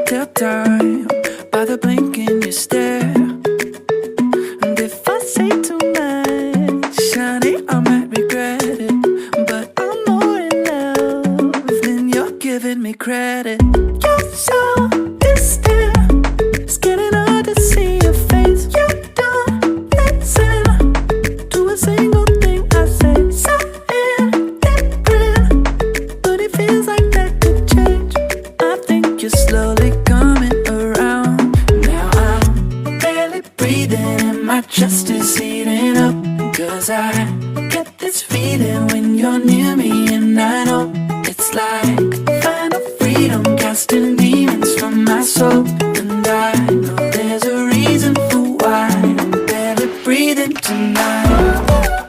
tell time by the blink in your stare. And if I say too much, honey, I might regret it. But I'm more in love than you're giving me credit. You're so distant, it's getting hard to see your face. You don't listen to a single thing I say. Something different, but it feels like that could change. I think you're slowly coming around. Now I'm barely breathing and my chest is heating up. 'Cause I get this feeling when you're near me, and I know it's like final freedom, casting demons from my soul. And I know there's a reason for why I'm barely breathing tonight.